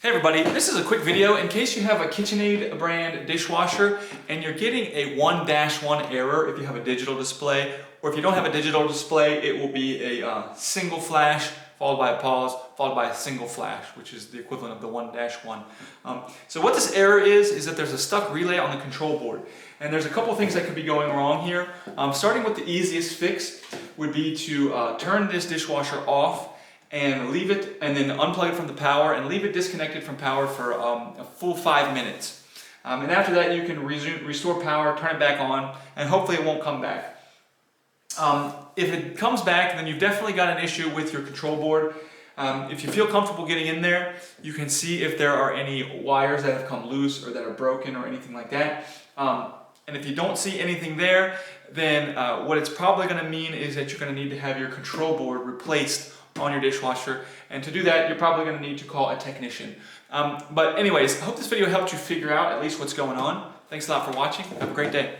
Hey everybody, this is a quick video in case you have a KitchenAid brand dishwasher and you're getting a 1-1 error if you have a digital display, or if you don't have a digital display, it will be a single flash followed by a pause followed by a single flash, which is the equivalent of the 1-1. So what this error is that there's a stuck relay on the control board, and there's a couple things that could be going wrong here. Starting with the easiest fix would be to turn this dishwasher off and leave it, and then unplug it from the power and leave it disconnected from power for a full 5 minutes. And after that you can restore power, turn it back on, and hopefully it won't come back. If it comes back, then you've definitely got an issue with your control board. If you feel comfortable getting in there, you can see if there are any wires that have come loose or that are broken or anything like that. And if you don't see anything there, then what it's probably going to mean is that you're going to need to have your control board replaced on your dishwasher, and to do that you're probably going to need to call a technician. But anyways, I hope this video helped you figure out at least what's going on. Thanks a lot for watching. Have a great day.